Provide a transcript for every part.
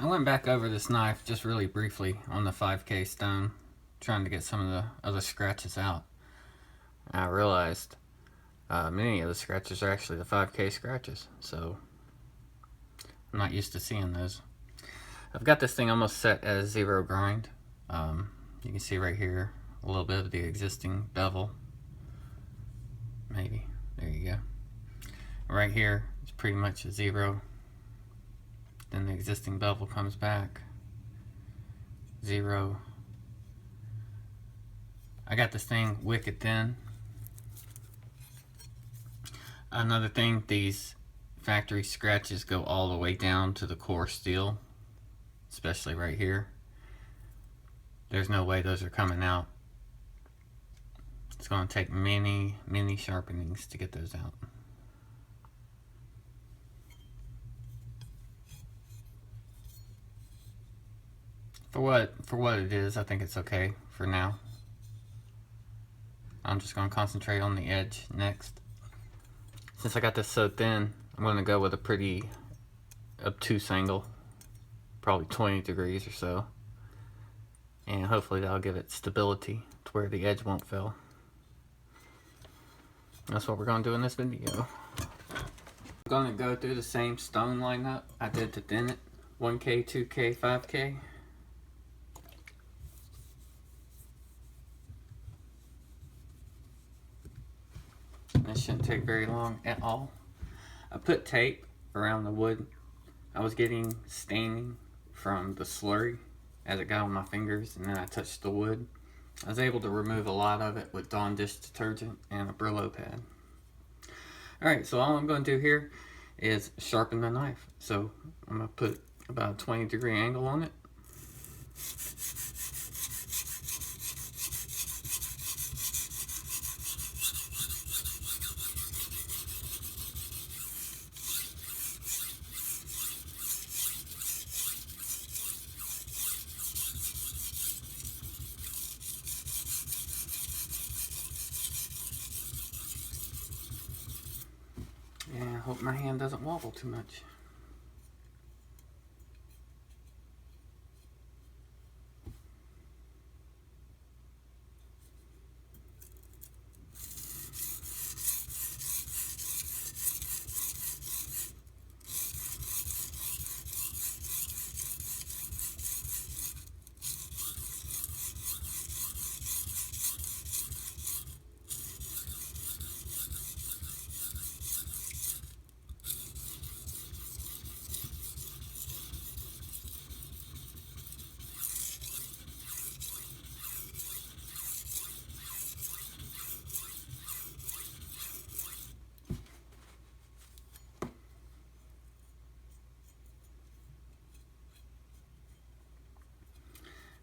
I went back over this knife just really briefly on the 5K stone, trying to get some of the other scratches out. I realized many of the scratches are actually the 5K scratches, so I'm not used to seeing those. I've got this thing almost set as 0 grind. You can see right here a little bit of the existing bevel. Maybe. There you go. Right here, it's pretty much a 0. Then the existing bevel comes back. 0. I got this thing wicked thin. Another thing, these factory scratches go all the way down to the core steel, especially right here. There's no way those are coming out. It's going to take many sharpenings to get those out. For what it is, I think it's okay for now. I'm just going to concentrate on the edge next. Since I got this so thin, I'm going to go with a pretty obtuse angle, probably 20 degrees or so. And hopefully that'll give it stability to where the edge won't fail. That's what we're going to do in this video. I'm going to go through the same stone lineup I did to thin it. 1K, 2K, 5K. This shouldn't take very long at all. I put tape around the wood. I was getting staining from the slurry as it got on my fingers, and then I touched the wood. I was able to remove a lot of it with Dawn dish detergent and a Brillo pad. Alright, so all I'm going to do here is sharpen the knife. So I'm going to put about a 20-degree angle on it. And I hope my hand doesn't wobble too much.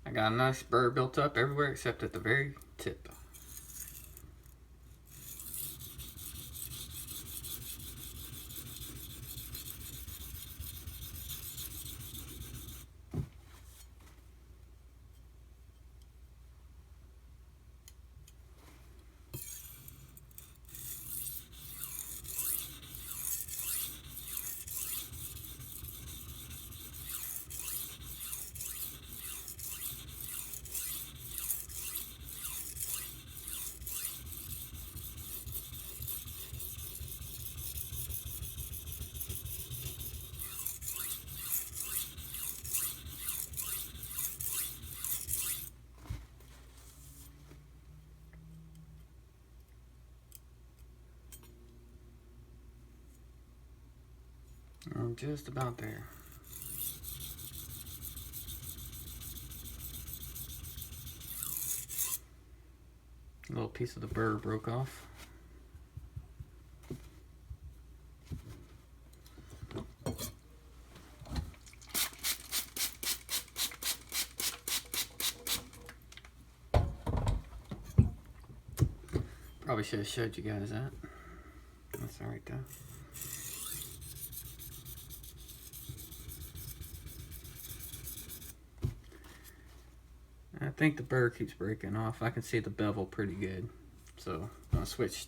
I got a nice burr built up everywhere except at the very tip. I'm just about there. A little piece of the burr broke off. Probably should have showed you guys that. That's alright though. I think the burr keeps breaking off. I can see the bevel pretty good. So I'm gonna switch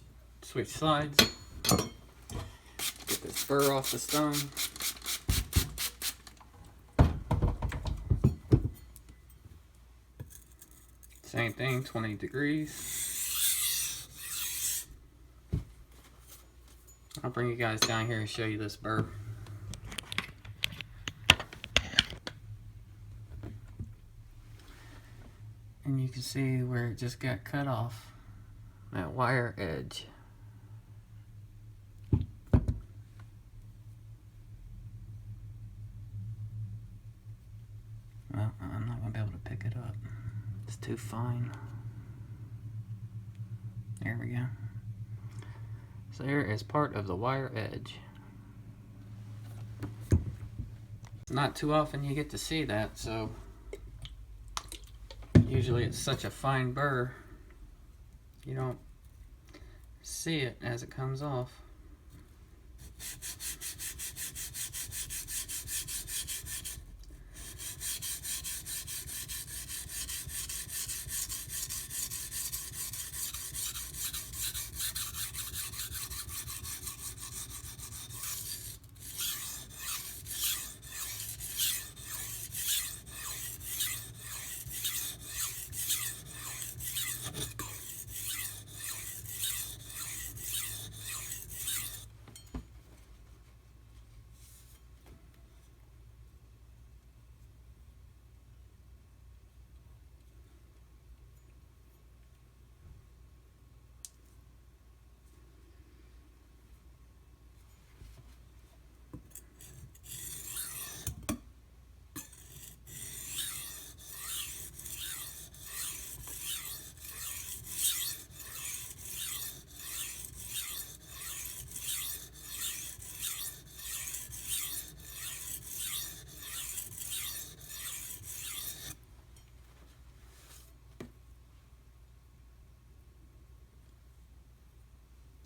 sides. Get this burr off the stone. same thing, 20 degrees. I'll bring you guys down here and show you this burr. And you can see where it just got cut off, that wire edge. Well, I'm not going to be able to pick it up. It's too fine. There we go. So there is part of the wire edge. Not too often you get to see that, so usually it's such a fine burr, you don't see it as it comes off.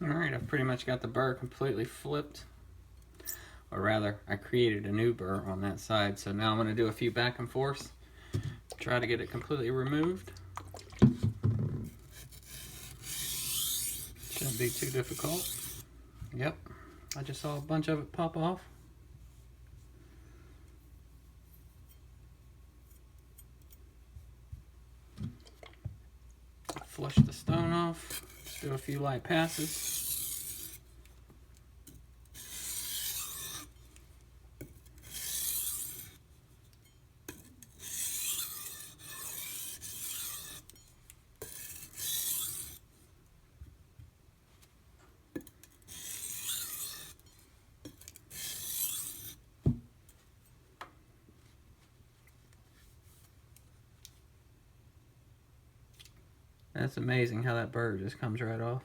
Alright, I've pretty much got the burr completely flipped. Or rather, I created a new burr on that side. So now I'm going to do a few back and forths. Try to get it completely removed. Shouldn't be too difficult. Yep, I just saw a bunch of it pop off. Flush the stone off. Just do a few light passes. That's amazing how that burr just comes right off.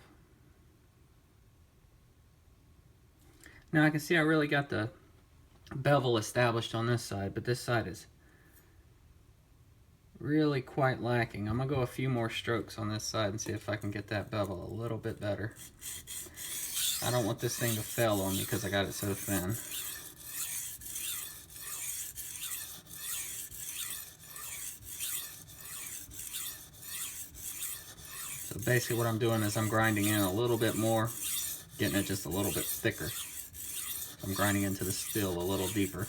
Now I can see I really got the bevel established on this side, but this side is really quite lacking. I'm going to go a few more strokes on this side and see if I can get that bevel a little bit better. I don't want this thing to fail on me because I got it so thin. So basically what I'm doing is I'm grinding in a little bit more, getting it just a little bit thicker. I'm grinding into the steel a little deeper.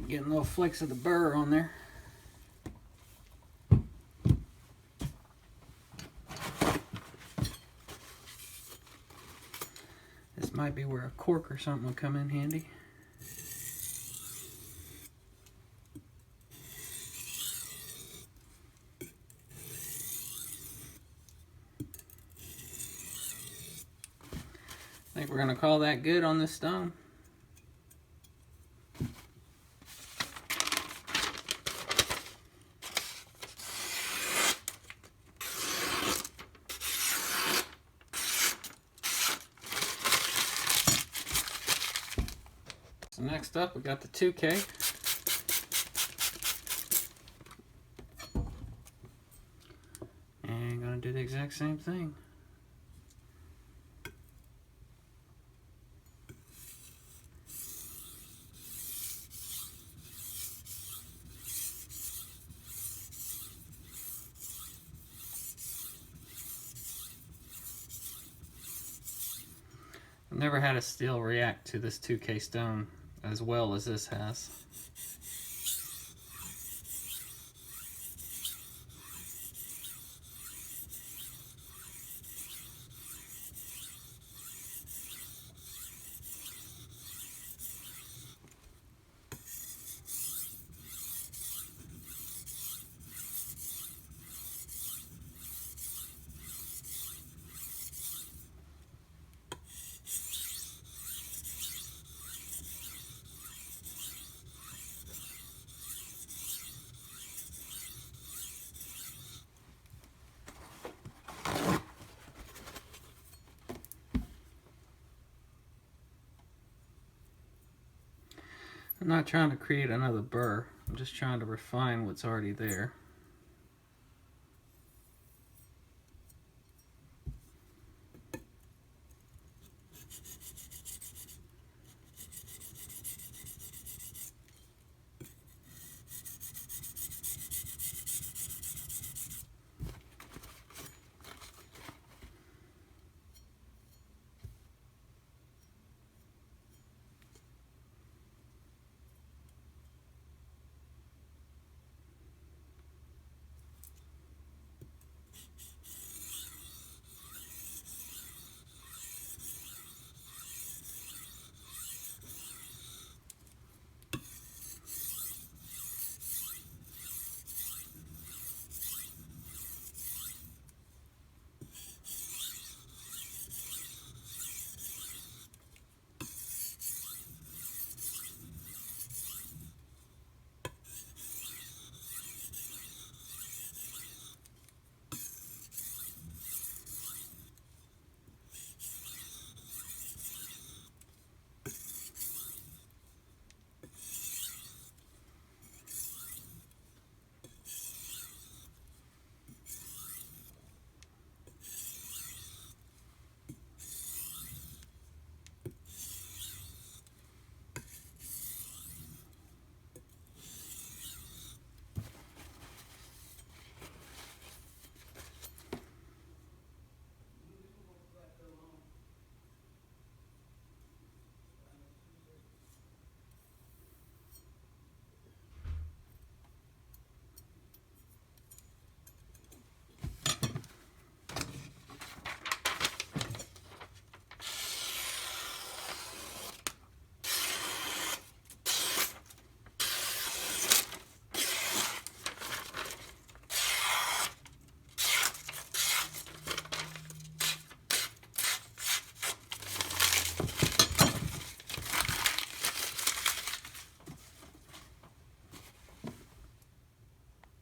Getting little flicks of the burr on there. This might be where a cork or something would come in handy. I think we're going to call that good on this stone. So next up we got the 2K. exact same thing. I've never had a steel react to this 2K stone as well as this has. I'm not trying to create another burr, I'm just trying to refine what's already there.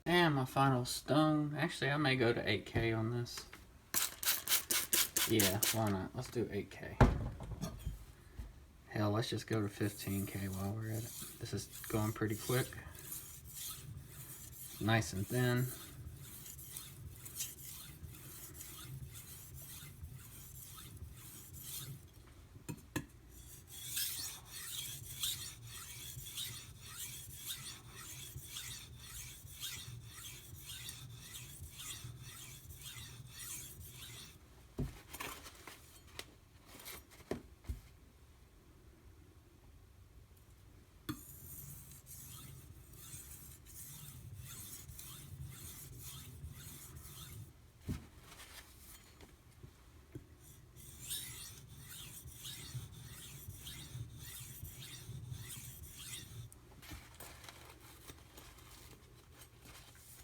And my final stone. Actually, I may go to 8K on this. Yeah, why not? Let's do 8K. Hell, let's just go to 15K while we're at it. This is going pretty quick. Nice and thin.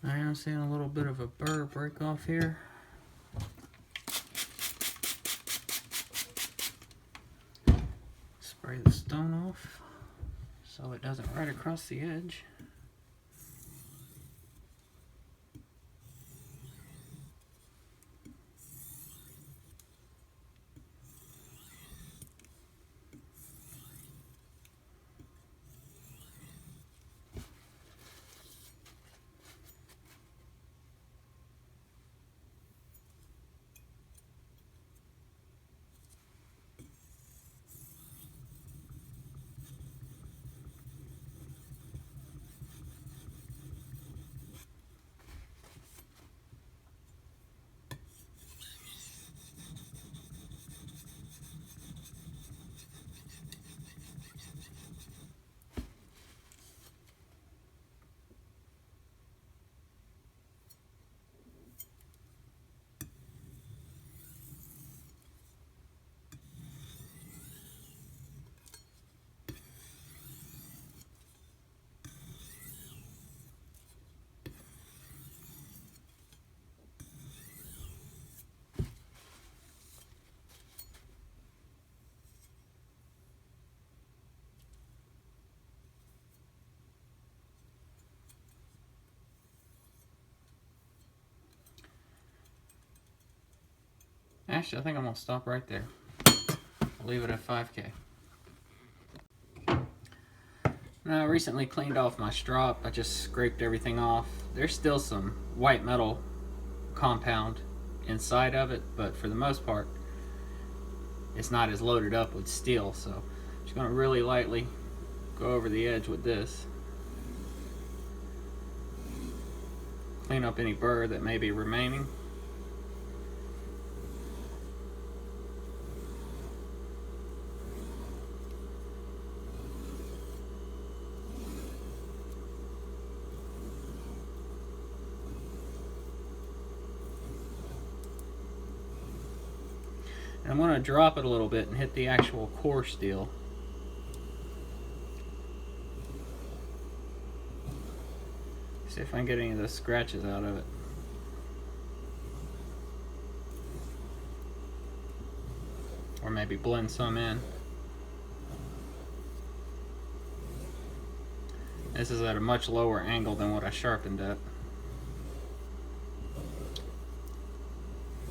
Alright, I'm seeing a little bit of a burr break off here. Spray the stone off so it doesn't right across the edge. Actually, I think I'm gonna stop right there. I'll leave it at 5K. Now, I recently cleaned off my strop. I just scraped everything off. There's still some white metal compound inside of it, but for the most part, it's not as loaded up with steel. So I'm just gonna really lightly go over the edge with this. Clean up any burr that may be remaining. And I'm going to drop it a little bit and hit the actual core steel. See if I can get any of the scratches out of it. Or maybe blend some in. This is at a much lower angle than what I sharpened at.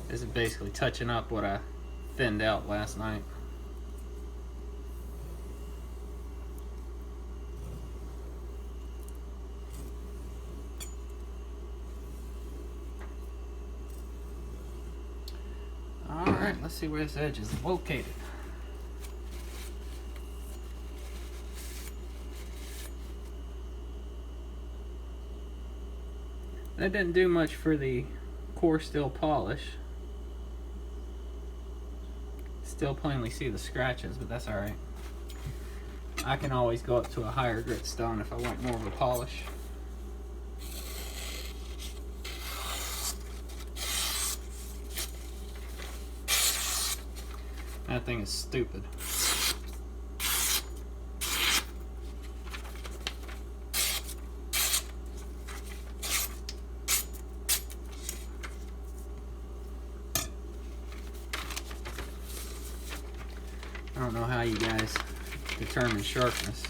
This is basically touching up what I thinned out last night. Alright, let's see where this edge is located. That didn't do much for the core steel polish. Still plainly see the scratches, but that's alright. I can always go up to a higher grit stone if I want more of a polish. That thing is stupid. I don't know how you guys determine sharpness.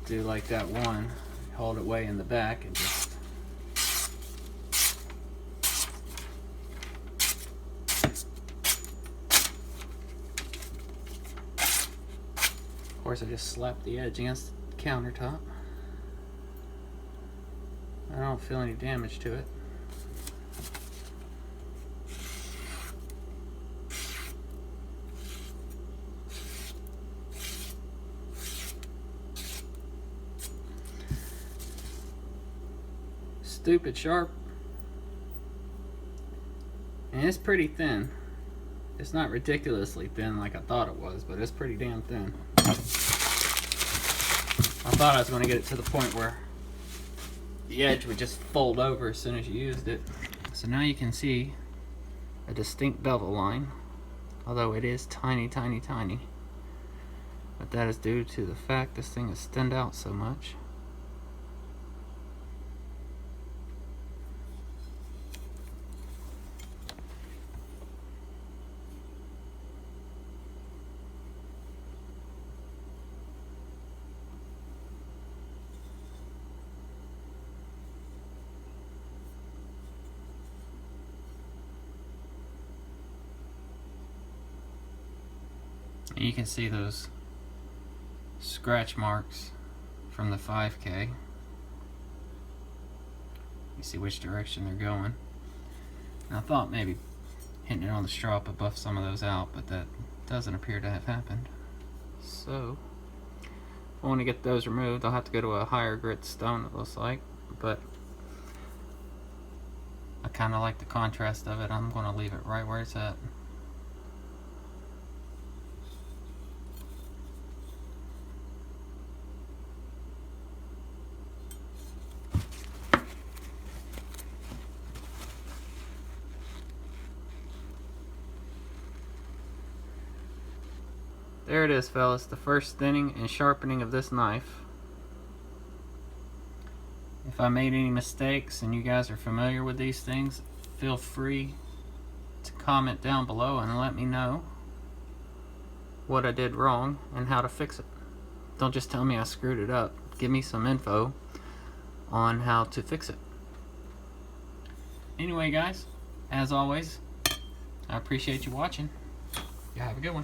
Do like that one, hold it way in the back and just of course I just slapped the edge against the countertop. I don't feel any damage to it. Stupid sharp. And it's pretty thin. It's not ridiculously thin like I thought it was, but it's pretty damn thin. I thought I was going to get it to the point where the edge would just fold over as soon as you used it. So now you can see a distinct bevel line, although it is tiny, tiny, tiny. But that is due to the fact this thing is thinned out so much. And you can see those scratch marks from the 5K. You see which direction they're going. And I thought maybe hitting it on the strop would buff some of those out, but that doesn't appear to have happened. So, if I want to get those removed, I'll have to go to a higher grit stone, it looks like. But I kind of like the contrast of it. I'm going to leave it right where it's at. There it is, fellas, the first thinning and sharpening of this knife. If I made any mistakes and you guys are familiar with these things, feel free to comment down below and let me know what I did wrong and how to fix it. Don't just tell me I screwed it up. Give me some info on how to fix it. Anyway, guys, as always, I appreciate you watching. You have a good one.